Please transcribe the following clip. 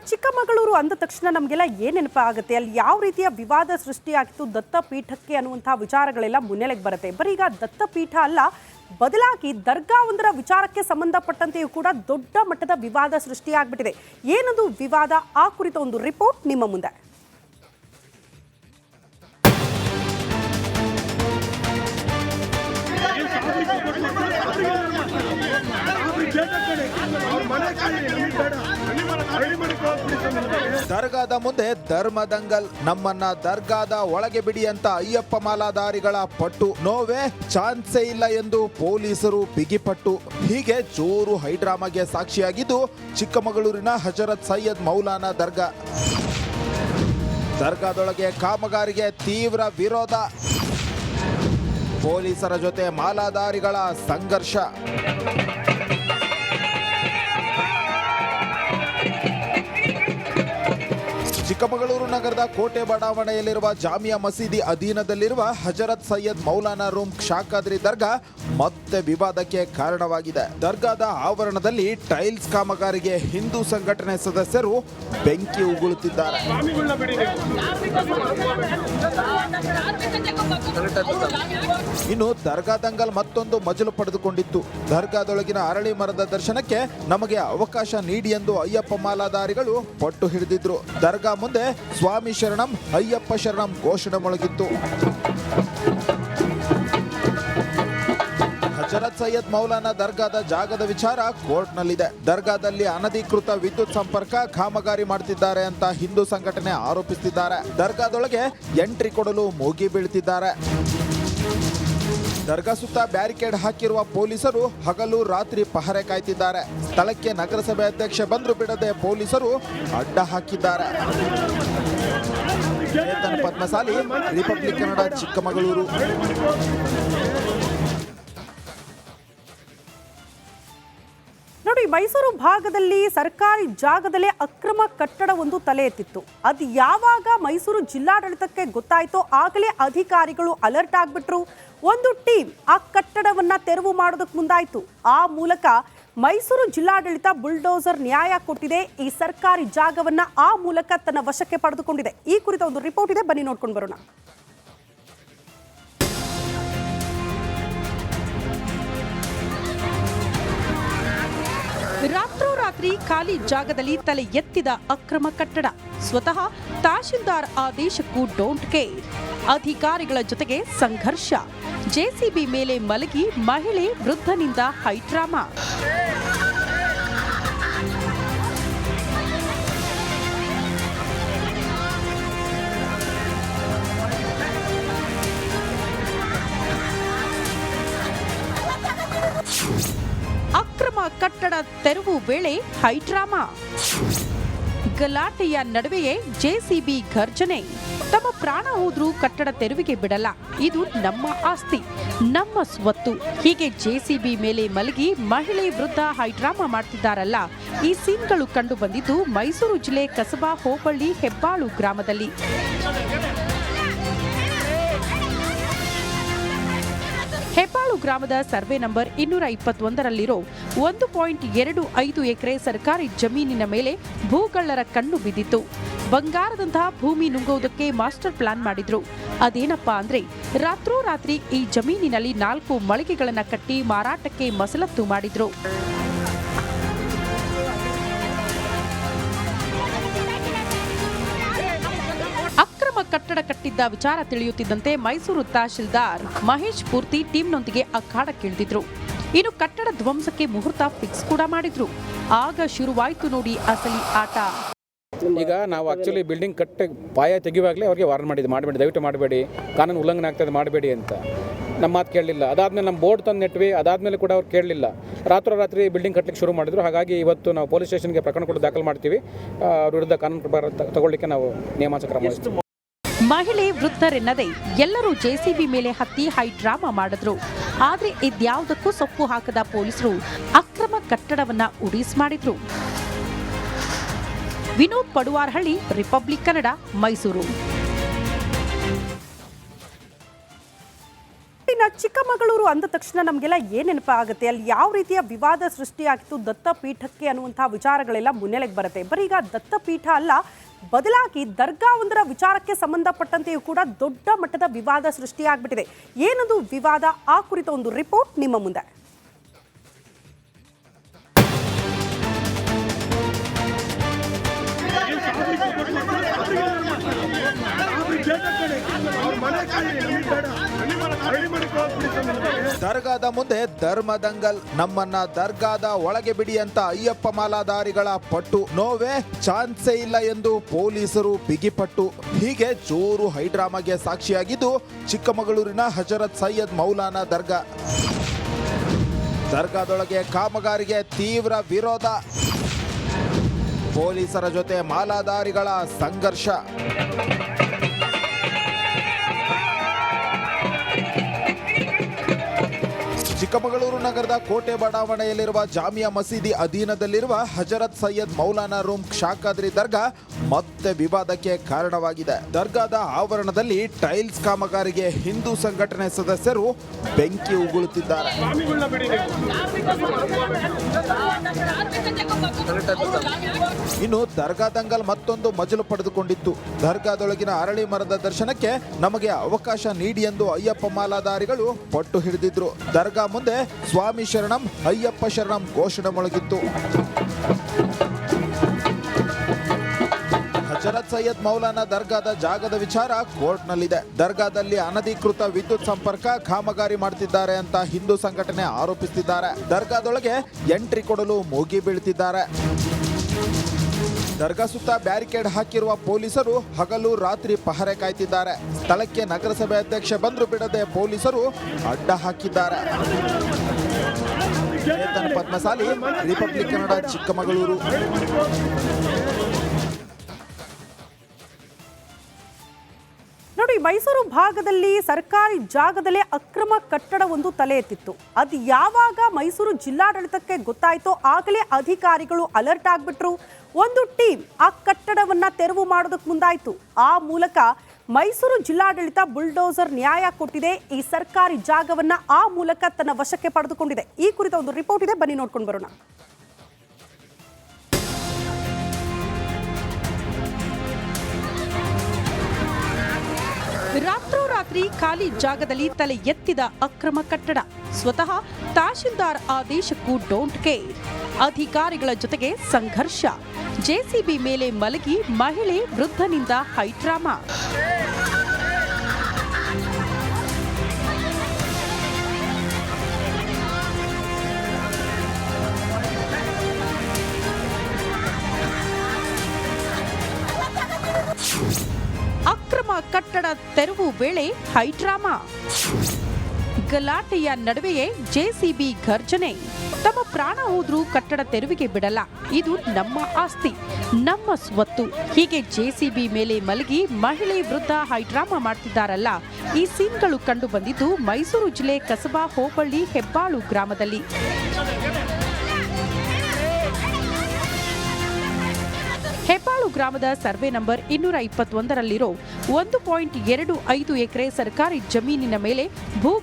ಚಿಕ್ಕಮಗಳೂರು ಅಂದ ತಕ್ಷಣ ನಮಗೆಲ್ಲ ಏನು ನೆನಪಾಗುತ್ತೆ, ಅಲ್ಲಿ ಯಾವ ರೀತಿಯ ವಿವಾದ ಸೃಷ್ಟಿಯಾಗಿತ್ತು ದತ್ತಪೀಠಕ್ಕೆ ಅನ್ನುವಂಥ ವಿಚಾರಗಳೆಲ್ಲ ಮುನ್ನೆಲೆಗೆ ಬರುತ್ತೆ. ಬರೀ ಈಗ ದತ್ತಪೀಠ ಅಲ್ಲ, ಬದಲಾಗಿ ದರ್ಗಾ ಒಂದರ ವಿಚಾರಕ್ಕೆ ಸಂಬಂಧಪಟ್ಟಂತೆಯೂ ಕೂಡ ದೊಡ್ಡ ಮಟ್ಟದ ವಿವಾದ ಸೃಷ್ಟಿಯಾಗ್ಬಿಟ್ಟಿದೆ. ಏನದು ವಿವಾದ, ಆ ಕುರಿತ ಒಂದು ರಿಪೋರ್ಟ್ ನಿಮ್ಮ ಮುಂದೆ. ದರ್ಗಾದ ಮುಂದೆ ಧರ್ಮದಂಗಲ್, ನಮ್ಮನ್ನ ದರ್ಗಾದ ಒಳಗೆ ಬಿಡಿ ಅಂತ ಅಯ್ಯಪ್ಪ ಮಾಲಾಧಾರಿಗಳ ಪಟ್ಟು, ನೋವೇ ಚಾನ್ಸೇ ಇಲ್ಲ ಎಂದು ಪೊಲೀಸರು ಬಿಗಿಪಟ್ಟು. ಹೀಗೆ ಜೋರು ಹೈಡ್ರಾಮಾಗೆ ಸಾಕ್ಷಿಯಾಗಿದ್ದು ಚಿಕ್ಕಮಗಳೂರಿನ ಹಜರತ್ ಸೈಯದ್ ಮೌಲಾನಾ ದರ್ಗಾ. ದರ್ಗಾದೊಳಗೆ ಕಾಮಗಾರಿಗೆ ತೀವ್ರ ವಿರೋಧ, ಪೊಲೀಸರ ಜೊತೆ ಮಾಲಾಧಾರಿಗಳ ಸಂಘರ್ಷ. ಚಿಕ್ಕಮಗಳೂರು ನಗರದ ಕೋಟೆ ಬಡಾವಣೆಯಲ್ಲಿರುವ ಜಾಮಿಯಾ ಮಸೀದಿ ಅಧೀನದಲ್ಲಿರುವ ಹಜರತ್ ಸೈಯದ್ ಮೌಲಾನಾ ರೂಮ್ ಶಾಖಾದ್ರಿ ದರ್ಗಾ ಮತ್ತೆ ವಿವಾದಕ್ಕೆ ಕಾರಣವಾಗಿದೆ. ದರ್ಗಾದ ಆವರಣದಲ್ಲಿ ಟೈಲ್ಸ್ ಕಾಮಗಾರಿಗೆ ಹಿಂದೂ ಸಂಘಟನೆ ಸದಸ್ಯರು ಬೆಂಕಿ ಉಗುಳುತ್ತಿದ್ದಾರೆ. ಇನ್ನು ದರ್ಗಾ ದಂಗಲ್ ಮತ್ತೊಂದು ಮಜಲು ಪಡೆದುಕೊಂಡಿತ್ತು. ದರ್ಗಾದೊಳಗಿನ ಅರಳಿ ಮರದ ದರ್ಶನಕ್ಕೆ ನಮಗೆ ಅವಕಾಶ ನೀಡಿ ಎಂದು ಅಯ್ಯಪ್ಪ ಮಾಲಾಧಾರಿಗಳು ಪಟ್ಟು ಹಿಡಿದಿದ್ರು. ದರ್ಗಾ ಮುಂದೆ ಸ್ವಾಮಿ ಶರಣಂ ಅಯ್ಯಪ್ಪ ಶರಣಂ ಘೋಷಣೆ ಮೊಳಗಿತ್ತು. ಹಜರತ್ ಸೈಯದ್ ಮೌಲಾನಾ ದರ್ಗಾದ ಜಾಗದ ವಿಚಾರ ಕೋರ್ಟ್ನಲ್ಲಿದೆ. ದರ್ಗಾದಲ್ಲಿ ಅನಧಿಕೃತ ವಿದ್ಯುತ್ ಸಂಪರ್ಕ ಕಾಮಗಾರಿ ಮಾಡುತ್ತಿದ್ದಾರೆ ಅಂತ ಹಿಂದೂ ಸಂಘಟನೆ ಆರೋಪಿಸುತ್ತಿದ್ದಾರೆ. ದರ್ಗಾದೊಳಗೆ ಎಂಟ್ರಿ ಕೊಡಲು ಮೂಗಿ ಬೀಳ್ತಿದ್ದಾರೆ. ದರ್ಗಾ ಸುತ್ತ ಬ್ಯಾರಿಕೇಡ್ ಹಾಕಿರುವ ಪೊಲೀಸರು ಹಗಲು ರಾತ್ರಿ ಪಹರೆ ಕಾಯ್ತಿದ್ದಾರೆ. ಸ್ಥಳಕ್ಕೆ ನಗರಸಭೆ ಅಧ್ಯಕ್ಷ ಬಂದ್ರು ಬಿಡದೆ ಪೊಲೀಸರು ಅಡ್ಡ ಹಾಕಿದ್ದಾರೆ. ಚೇತನ್ ಪದ್ಮಸಾಲಿ, ರಿಪಬ್ಲಿಕ್ ಕನ್ನಡ, ಚಿಕ್ಕಮಗಳೂರು. ನೋಡಿ, ಮೈಸೂರು ಭಾಗದಲ್ಲಿ ಸರ್ಕಾರಿ ಜಾಗದಲ್ಲೇ ಅಕ್ರಮ ಕಟ್ಟಡ ಒಂದು ತಲೆ ಎತ್ತಿತ್ತು. ಅದು ಯಾವಾಗ ಮೈಸೂರು ಜಿಲ್ಲಾಡಳಿತಕ್ಕೆ ಗೊತ್ತಾಯ್ತೋ ಆಗಲೇ ಅಧಿಕಾರಿಗಳು ಅಲರ್ಟ್ ಆಗ್ಬಿಟ್ರು. ಒಂದು ಟೀಮ್ ಆ ಕಟ್ಟಡವನ್ನ ತೆರವು ಮಾಡೋದಕ್ಕೆ ಮುಂದಾಯಿತು. ಆ ಮೂಲಕ ಮೈಸೂರು ಜಿಲ್ಲಾಡಳಿತ ಬುಲ್ಡೋಸರ್ ನ್ಯಾಯ ಕೊಟ್ಟಿದೆ. ಈ ಸರ್ಕಾರಿ ಜಾಗವನ್ನ ಆ ಮೂಲಕ ತನ್ನ ವಶಕ್ಕೆ ಪಡೆದುಕೊಂಡಿದೆ. ಈ ಕುರಿತ ಒಂದು ರಿಪೋರ್ಟ್ ಇದೆ, ಬನ್ನಿ ನೋಡ್ಕೊಂಡು ಬರೋಣ. ರಾತ್ರೋರಾತ್ರಿ ಖಾಲಿ ಜಾಗದಲ್ಲಿ ತಲೆ ಎತ್ತಿದ ಅಕ್ರಮ ಕಟ್ಟಡ. ಸ್ವತಃ ತಹಶೀಲ್ದಾರ್ ಆದೇಶಕ್ಕೂ ಡೋಂಟ್ ಕೇರ್. ಅಧಿಕಾರಿಗಳ ಜೊತೆಗೆ ಸಂಘರ್ಷ. ಜೆಸಿಬಿ ಮೇಲೆ ಮಲಗಿ ಮಹಿಳೆ ವೃದ್ಧನಿಂದ ಹೈಡ್ರಾಮಾ. ಅಕ್ರಮ ಕಟ್ಟಡ ತೆರವು ವೇಳೆ ಹೈಡ್ರಾಮಾ. ಗಲಾಟೆಯ ನಡುವೆಯೇ ಜೆಸಿಬಿ ಘರ್ಜನೆ. ತಮ್ಮ ಪ್ರಾಣ ಹೋದ್ರೂ ಕಟ್ಟಡ ತೆರವಿಗೆ ಬಿಡಲ್ಲ, ಇದು ನಮ್ಮ ಆಸ್ತಿ, ನಮ್ಮ ಸ್ವತ್ತು. ಹೀಗೆ ಜೆಸಿಬಿ ಮೇಲೆ ಮಲಗಿ ಮಹಿಳೆ ವೃದ್ಧ ಹೈಡ್ರಾಮಾ ಮಾಡ್ತಿದ್ದಾರಲ್ಲ. ಈ ಸೀನ್ಗಳು ಕಂಡು ಬಂದಿದ್ದು ಮೈಸೂರು ಜಿಲ್ಲೆ ಕಸಬಾ ಹೋಬಳಿ ಹೆಬ್ಬಾಳು ಗ್ರಾಮದಲ್ಲಿ. ಹೆಬ್ಬಾಳು ಗ್ರಾಮದ ಸರ್ವೆ ನಂಬರ್ 221ರಲ್ಲಿರೋ 1.25 ಎಕರೆ ಸರ್ಕಾರಿ ಜಮೀನಿನ ಮೇಲೆ ಭೂಗಳ್ಳರ ಕಣ್ಣು ಬಿದ್ದಿತ್ತು. ಬಂಗಾರದಂತಹ ಭೂಮಿ ನುಂಗುವುದಕ್ಕೆ ಮಾಸ್ಟರ್ ಪ್ಲಾನ್ ಮಾಡಿದ್ರು. ಅದೇನಪ್ಪಾ ಅಂದ್ರೆ, ರಾತ್ರೋರಾತ್ರಿ ಈ ಜಮೀನಿನಲ್ಲಿ 4 ಮಳಿಗೆಗಳನ್ನ ಕಟ್ಟಿ ಮಾರಾಟಕ್ಕೆ ಮಸಲತ್ತು ಮಾಡಿದ್ರು. ಕಟ್ಟಡ ಕಟ್ಟಿದ್ದ ವಿಚಾರ ತಿಳಿಯುತ್ತಿದ್ದಂತೆ ಮೈಸೂರು ತಹಶೀಲ್ದಾರ್ ಮಹೇಶ್ ಪೂರ್ತಿ ಟೀಮ್ನೊಂದಿಗೆ ಅಖಾಡಕ್ಕಿಳಿದಿದ್ರು. ಇನ್ನು ಕಟ್ಟಡ ಧ್ವಂಸಕ್ಕೆ ಮುಹೂರ್ತ ಫಿಕ್ಸ್ ಕೂಡ ಮಾಡಿದ್ರು. ಆಗ ಶುರುವಾಯಿತು ನೋಡಿ ಅಸಲಿ ಆಟ. ಈಗ ನಾವು ಆಕ್ಚುಲಿ ಬಿಲ್ಡಿಂಗ್ ಕಟ್ಟಿ ಪಾಯ ತೆಗೆಯುವಾಗಲೇ ಅವ್ರಿಗೆ ವಾರ್ನ್ ಮಾಡಬೇಡಿ, ದಯವಿಟ್ಟು ಮಾಡಬೇಡಿ, ಕಾನೂನು ಉಲ್ಲಂಘನೆ ಆಗ್ತದೆ, ಮಾಡಬೇಡಿ ಅಂತ. ನಮ್ಮ ಮಾತು ಕೇಳಲಿಲ್ಲ. ಅದಾದಮೇಲೆ ನಮ್ಮ ಬೋರ್ಡ್ ತಂದು ನೆಟ್ವಿ. ಅದಾದಮೇಲೆ ಕೂಡ ಅವ್ರು ಕೇಳಲಿಲ್ಲ. ರಾತ್ರೋರಾತ್ರಿ ಬಿಲ್ಡಿಂಗ್ ಕಟ್ಟಲಿಕ್ಕೆ ಶುರು ಮಾಡಿದ್ರು. ಹಾಗಾಗಿ ಇವತ್ತು ನಾವು ಪೊಲೀಸ್ ಸ್ಟೇಷನ್ಗೆ ಪ್ರಕರಣ ಕೂಡ ದಾಖಲು ಮಾಡ್ತೀವಿ. ಅವ್ರ ವಿರುದ್ಧ ಕಾನೂನು ತಗೊಳ್ಳಿಕ್ಕೆ ನಾವು ನಿಯಮಾನುಸಾರ ಕ್ರಮ ವಹಿಸ್ತೀವಿ. ಮಹಿಳೆ ವೃದ್ಧರೆನ್ನದೇ ಎಲ್ಲರೂ ಜೆಸಿಬಿ ಮೇಲೆ ಹತ್ತಿ ಹೈಡ್ರಾಮಾ ಮಾಡಿದ್ರು. ಆದ್ರೆ ಇದ್ಯಾವುದಕ್ಕೂ ಸೊಪ್ಪು ಹಾಕದ ಪೊಲೀಸರು ಅಕ್ರಮ ಕಟ್ಟಡವನ್ನ ಉಡೀಸ್ ಮಾಡಿದ್ರು. ವಿನೋದ್ ಪಡುವಾರಹಳ್ಳಿ, ರಿಪಬ್ಲಿಕ್ ಕನ್ನಡ, ಮೈಸೂರು. ಚಿಕ್ಕಮಗಳೂರು ಅಂದ ತಕ್ಷಣ ನಮಗೆಲ್ಲ ಏನು ನೆನಪಾಗುತ್ತೆ, ಅಲ್ಲಿ ಯಾವ ರೀತಿಯ ವಿವಾದ ಸೃಷ್ಟಿಯಾಗಿತ್ತು ದತ್ತಪೀಠಕ್ಕೆ ಅನ್ನುವಂತಹ ವಿಚಾರಗಳೆಲ್ಲ ಮುನ್ನೆಲೆಗೆ ಬರುತ್ತೆ. ಬರೀ ಈಗ ದತ್ತಪೀಠ ಅಲ್ಲ, ಬದಲಾಗಿ ದರ್ಗಾ ಒಂದರ ವಿಚಾರಕ್ಕೆ ಸಂಬಂಧಪಟ್ಟಂತೆಯೂ ಕೂಡ ದೊಡ್ಡ ಮಟ್ಟದ ವಿವಾದ ಸೃಷ್ಟಿಯಾಗ್ಬಿಟ್ಟಿದೆ. ಏನದು ವಿವಾದ, ಆ ಕುರಿತ ಒಂದು ರಿಪೋರ್ಟ್ ನಿಮ್ಮ ಮುಂದೆ. ದರ್ಗಾದ ಮುಂದೆ ಧರ್ಮದಂಗಲ್, ನಮ್ಮನ್ನ ದರ್ಗಾದ ಒಳಗೆ ಬಿಡಿ ಅಂತ ಅಯ್ಯಪ್ಪ ಮಾಲಾಧಾರಿಗಳ ಪಟ್ಟು, ನೋವೇ ಚಾನ್ಸೇ ಇಲ್ಲ ಎಂದು ಪೊಲೀಸರು ಬಿಗಿಪಟ್ಟು. ಹೀಗೆ ಜೋರು ಹೈಡ್ರಾಮಾಗೆ ಸಾಕ್ಷಿಯಾಗಿದ್ದು ಚಿಕ್ಕಮಗಳೂರಿನ ಹಜರತ್ ಸೈಯದ್ ಮೌಲಾನಾ ದರ್ಗಾ. ದರ್ಗಾದೊಳಗೆ ಕಾಮಗಾರಿಗೆ ತೀವ್ರ ವಿರೋಧ, ಪೊಲೀಸರ ಜೊತೆ ಮಾಲಾಧಾರಿಗಳ ಸಂಘರ್ಷ. ಚಿಕ್ಕಮಗಳೂರು ನಗರದ ಕೋಟೆ ಬಡಾವಣೆಯಲ್ಲಿರುವ ಜಾಮಿಯಾ ಮಸೀದಿ ಅಧೀನದಲ್ಲಿರುವ ಹಜರತ್ ಸೈಯದ್ ಮೌಲಾನಾ ರೂಮ್ ಶಾಖಾದ್ರಿ ದರ್ಗಾ ಮತ್ತೆ ವಿವಾದಕ್ಕೆ ಕಾರಣವಾಗಿದೆ. ದರ್ಗಾದ ಆವರಣದಲ್ಲಿ ಟೈಲ್ಸ್ ಕಾಮಗಾರಿಗೆ ಹಿಂದೂ ಸಂಘಟನೆ ಸದಸ್ಯರು ಬೆಂಕಿ ಉಗುಳುತ್ತಿದ್ದಾರೆ. ಇನ್ನು ದರ್ಗಾ ದಂಗಲ್ ಮತ್ತೊಂದು ಮಜಲು ಪಡೆದುಕೊಂಡಿತ್ತು. ದರ್ಗಾದೊಳಗಿನ ಅರಳಿ ಮರದ ದರ್ಶನಕ್ಕೆ ನಮಗೆ ಅವಕಾಶ ನೀಡಿ ಎಂದು ಅಯ್ಯಪ್ಪ ಮಾಲಾಧಾರಿಗಳು ಪಟ್ಟು ಹಿಡಿದಿದ್ರು. ದರ್ಗಾ ಮುಂದೆ ಸ್ವಾಮಿ ಶರಣಂ ಅಯ್ಯಪ್ಪ ಶರಣಂ ಘೋಷಣೆ ಮೊಳಗಿತ್ತು. ಹಜರತ್ ಸೈಯದ್ ಮೌಲಾನಾ ದರ್ಗಾದ ಜಾಗದ ವಿಚಾರ ಕೋರ್ಟ್ನಲ್ಲಿದೆ. ದರ್ಗಾದಲ್ಲಿ ಅನಧಿಕೃತ ವಿದ್ಯುತ್ ಸಂಪರ್ಕ ಕಾಮಗಾರಿ ಮಾಡುತ್ತಿದ್ದಾರೆ ಅಂತ ಹಿಂದೂ ಸಂಘಟನೆ ಆರೋಪಿಸುತ್ತಿದ್ದಾರೆ. ದರ್ಗಾದೊಳಗೆ ಎಂಟ್ರಿ ಕೊಡಲು ಮೂಗಿ ಬೀಳುತ್ತಿದ್ದಾರೆ. ದರ್ಗಾ ಸುತ್ತ ಬ್ಯಾರಿಕೇಡ್ ಹಾಕಿರುವ ಪೊಲೀಸರು ಹಗಲು ರಾತ್ರಿ ಪಹರೆ ಕಾಯ್ತಿದ್ದಾರೆ. ಸ್ಥಳಕ್ಕೆ ನಗರಸಭೆ ಅಧ್ಯಕ್ಷ ಬಂದ್ರು ಬಿಡದೆ ಪೊಲೀಸರು ಅಡ್ಡ ಹಾಕಿದ್ದಾರೆ. ಚೇತನ್ ಪದ್ಮಸಾಲಿ, ರಿಪಬ್ಲಿಕ್ ಕನ್ನಡ, ಚಿಕ್ಕಮಗಳೂರು. ನೋಡಿ, ಮೈಸೂರು ಭಾಗದಲ್ಲಿ ಸರ್ಕಾರಿ ಜಾಗದಲ್ಲೇ ಅಕ್ರಮ ಕಟ್ಟಡ ಒಂದು ತಲೆ ಎತ್ತಿತ್ತು. ಅದು ಯಾವಾಗ ಮೈಸೂರು ಜಿಲ್ಲಾಡಳಿತಕ್ಕೆ ಗೊತ್ತಾಯ್ತೋ ಆಗಲೇ ಅಧಿಕಾರಿಗಳು ಅಲರ್ಟ್ ಆಗ್ಬಿಟ್ರು. ಒಂದು ಟೀಮ್ ಆ ಕಟ್ಟಡವನ್ನ ತೆರವು ಮಾಡೋದಕ್ಕೆ ಮುಂದಾಯಿತು. ಆ ಮೂಲಕ ಮೈಸೂರು ಜಿಲ್ಲಾಡಳಿತ ಬುಲ್ಡೋಸರ್ ನ್ಯಾಯ ಕೊಟ್ಟಿದೆ. ಈ ಸರ್ಕಾರಿ ಜಾಗವನ್ನ ಆ ಮೂಲಕ ತನ್ನ ವಶಕ್ಕೆ ಪಡೆದುಕೊಂಡಿದೆ. ಈ ಕುರಿತ ಒಂದು ರಿಪೋರ್ಟ್ ಇದೆ, ಬನ್ನಿ ನೋಡ್ಕೊಂಡು ಬರೋಣ. ರಾತ್ರೋರಾತ್ರಿ ಖಾಲಿ ಜಾಗದಲ್ಲಿ ತಲೆ ಎತ್ತಿದ ಅಕ್ರಮ ಕಟ್ಟಡ. ಸ್ವತಃ ತಹಶೀಲ್ದಾರ್ ಆದೇಶಕ್ಕೂ ಡೋಂಟ್ ಕೇರ್. ಅಧಿಕಾರಿಗಳ ಜೊತೆಗೆ ಸಂಘರ್ಷ. ಜೆಸಿಬಿ ಮೇಲೆ ಮಲಗಿ ಮಹಿಳೆ ವೃದ್ಧನಿಂದ ಹೈಡ್ರಾಮಾ. ಅಕ್ರಮ ಕಟ್ಟಡ ತೆರವು ವೇಳೆ ಹೈಡ್ರಾಮಾ. ಗಲಾಟೆಯ ನಡುವೆಯೇ ಜೆಸಿಬಿ ಘರ್ಜನೆ. ತಮ್ಮ ಪ್ರಾಣ ಹೋದ್ರೂ ಕಟ್ಟಡ ತೆರವಿಗೆ ಬಿಡಲ್ಲ, ಇದು ನಮ್ಮ ಆಸ್ತಿ, ನಮ್ಮ ಸ್ವತ್ತು. ಹೀಗೆ ಜೆಸಿಬಿ ಮೇಲೆ ಮಲಗಿ ಮಹಿಳೆ ವೃದ್ಧ ಹೈಡ್ರಾಮಾ ಮಾಡ್ತಿದ್ದಾರಲ್ಲ. ಈ ಸೀನ್ಗಳು ಕಂಡು ಬಂದಿದ್ದು ಮೈಸೂರು ಜಿಲ್ಲೆ ಕಸಬಾ ಹೋಬಳಿ ಹೆಬ್ಬಾಳು ಗ್ರಾಮದಲ್ಲಿ. ಹೆಬ್ಬಾಳು ಗ್ರಾಮದ ಸರ್ವೆ ನಂಬರ್ 221ರಲ್ಲಿರೋ 1.25 ಎಕರೆ ಸರ್ಕಾರಿ ಜಮೀನಿನ ಮೇಲೆ ಭೂಗಳ